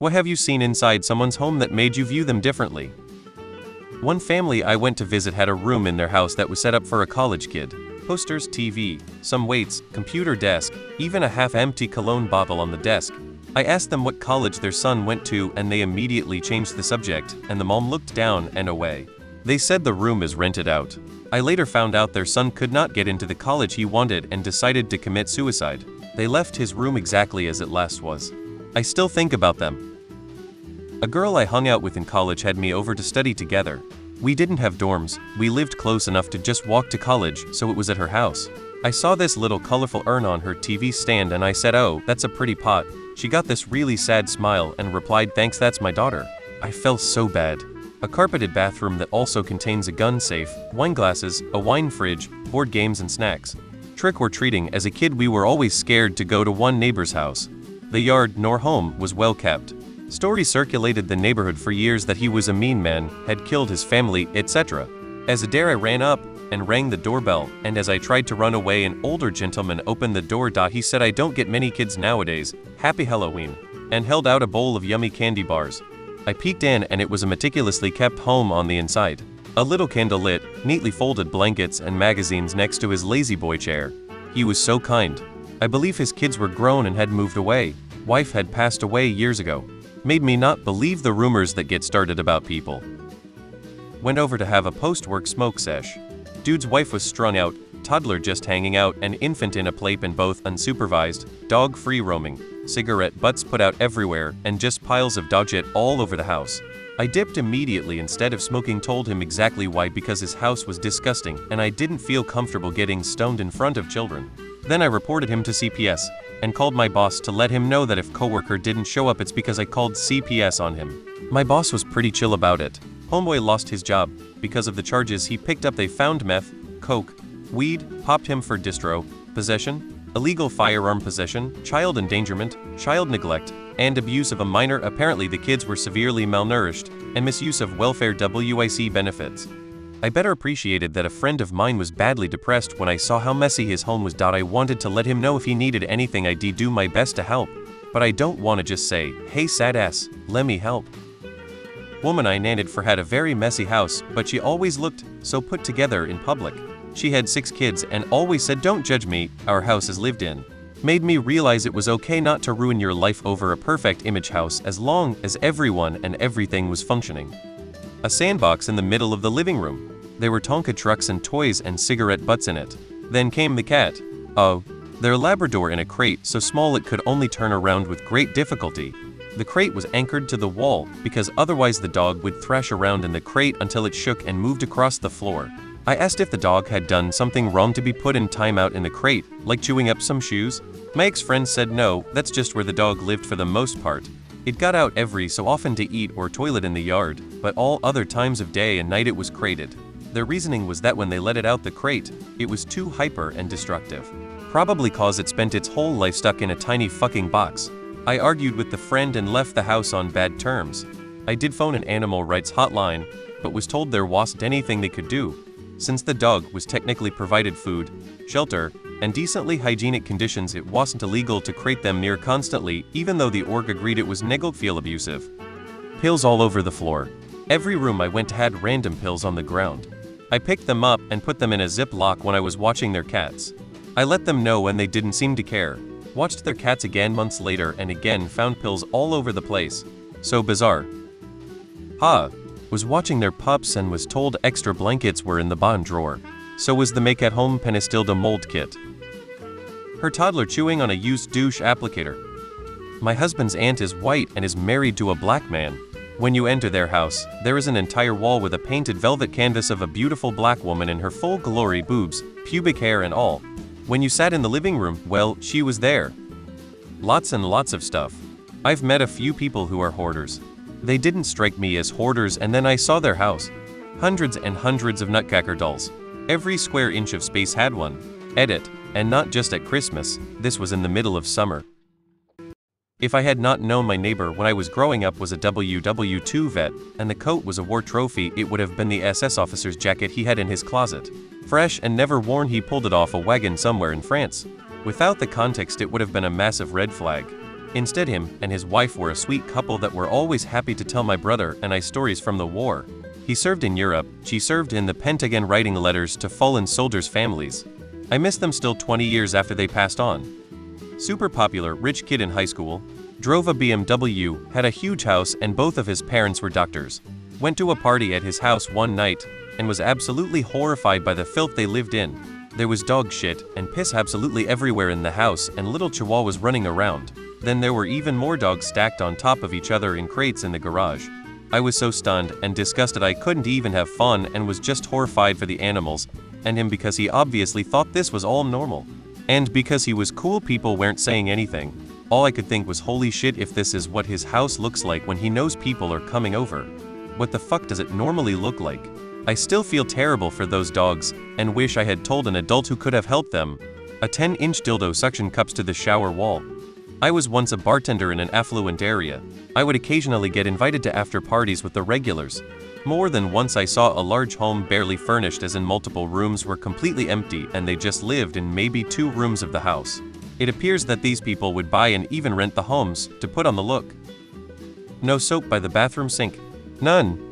What have you seen inside someone's home that made you view them differently? One family I went to visit had a room in their house that was set up for a college kid. Posters, TV, some weights, computer desk, even a half-empty cologne bottle on the desk. I asked them what college their son went to and they immediately changed the subject, and the mom looked down and away. They said the room is rented out. I later found out their son could not get into the college he wanted and decided to commit suicide. They left his room exactly as it last was. I still think about them. A girl I hung out with in college had me over to study together. We didn't have dorms, we lived close enough to just walk to college, so it was at her house. I saw this little colorful urn on her TV stand and I said, "Oh, that's a pretty pot." She got this really sad smile and replied, "Thanks, that's my daughter." I felt so bad. A carpeted bathroom that also contains a gun safe, wine glasses, a wine fridge, board games and snacks. Trick or treating, as a kid we were always scared to go to one neighbor's house. The yard, nor home, was well kept. Stories circulated the neighborhood for years that he was a mean man, had killed his family, etc. As a dare I ran up and rang the doorbell, and as I tried to run away an older gentleman opened the door. He said, "I don't get many kids nowadays, happy Halloween," and held out a bowl of yummy candy bars. I peeked in and it was a meticulously kept home on the inside. A little candle lit, neatly folded blankets and magazines next to his lazy boy chair. He was so kind. I believe his kids were grown and had moved away. Wife had passed away years ago. Made me not believe the rumors that get started about people. Went over to have a post-work smoke sesh. Dude's wife was strung out, toddler just hanging out, an infant in a playpen, both unsupervised, dog free roaming, cigarette butts put out everywhere, and just piles of dog shit all over the house. I dipped immediately instead of smoking, told him exactly why, because his house was disgusting and I didn't feel comfortable getting stoned in front of children. Then I reported him to CPS and called my boss to let him know that if coworker didn't show up it's because I called CPS on him. My boss was pretty chill about it. Homeboy lost his job because of the charges he picked up. They found meth, coke, weed, popped him for distro, possession, illegal firearm possession, child endangerment, child neglect, and abuse of a minor. Apparently the kids were severely malnourished and misuse of welfare WIC benefits. I better appreciated that a friend of mine was badly depressed when I saw how messy his home was. I wanted to let him know if he needed anything I'd do my best to help. But I don't want to just say, "Hey sad ass, let me help." Woman I nannied for had a very messy house, but she always looked so put together in public. She had 6 kids and always said, "Don't judge me, our house is lived in." Made me realize it was okay not to ruin your life over a perfect image house as long as everyone and everything was functioning. A sandbox in the middle of the living room. There were Tonka trucks and toys and cigarette butts in it. Then came the cat. Oh, their Labrador in a crate so small it could only turn around with great difficulty. The crate was anchored to the wall because otherwise the dog would thrash around in the crate until it shook and moved across the floor. I asked if the dog had done something wrong to be put in timeout in the crate, like chewing up some shoes. My ex-friend said no, that's just where the dog lived for the most part. It got out every so often to eat or toilet in the yard, but all other times of day and night it was crated. Their reasoning was that when they let it out the crate, it was too hyper and destructive. Probably cause it spent its whole life stuck in a tiny fucking box. I argued with the friend and left the house on bad terms. I did phone an animal rights hotline, but was told there wasn't anything they could do, since the dog was technically provided food, shelter, and decently hygienic conditions. It wasn't illegal to crate them near constantly, even though the org agreed it was feel abusive. Pills all over the floor. Every room I went to had random pills on the ground. I picked them up and put them in a Ziploc when I was watching their cats. I let them know and they didn't seem to care. Watched their cats again months later and again found pills all over the place. So bizarre. Was watching their pups and was told extra blankets were in the bond drawer. So was the make at home Penicillin mold kit. Her toddler chewing on a used douche applicator. My husband's aunt is white and is married to a black man. When you enter their house, there is an entire wall with a painted velvet canvas of a beautiful black woman in her full glory, boobs, pubic hair and all. When you sat in the living room, well, she was there. Lots and lots of stuff. I've met a few people who are hoarders. They didn't strike me as hoarders, and then I saw their house. Hundreds and hundreds of Nutcracker dolls. Every square inch of space had one. Edit, and not just at Christmas, this was in the middle of summer. If I had not known my neighbor when I was growing up was a WW2 vet, and the coat was a war trophy, it would have been the SS officer's jacket he had in his closet. Fresh and never worn, he pulled it off a wagon somewhere in France. Without the context it would have been a massive red flag. Instead, him and his wife were a sweet couple that were always happy to tell my brother and I stories from the war. He served in Europe, she served in the Pentagon writing letters to fallen soldiers' families. I miss them still 20 years after they passed on. Super popular, rich kid in high school. Drove a BMW, had a huge house, and both of his parents were doctors. Went to a party at his house one night, and was absolutely horrified by the filth they lived in. There was dog shit and piss absolutely everywhere in the house, and little chihuahuas running around. Then there were even more dogs stacked on top of each other in crates in the garage. I was so stunned and disgusted I couldn't even have fun and was just horrified for the animals, and him because he obviously thought this was all normal. And because he was cool, people weren't saying anything. All I could think was, holy shit, if this is what his house looks like when he knows people are coming over. What the fuck does it normally look like? I still feel terrible for those dogs, and wish I had told an adult who could have helped them. A 10-inch dildo suction cups to the shower wall. I was once a bartender in an affluent area. I would occasionally get invited to after parties with the regulars. More than once I saw a large home barely furnished, as in multiple rooms were completely empty and they just lived in maybe 2 rooms of the house. It appears that these people would buy and even rent the homes to put on the look. No soap by the bathroom sink. None.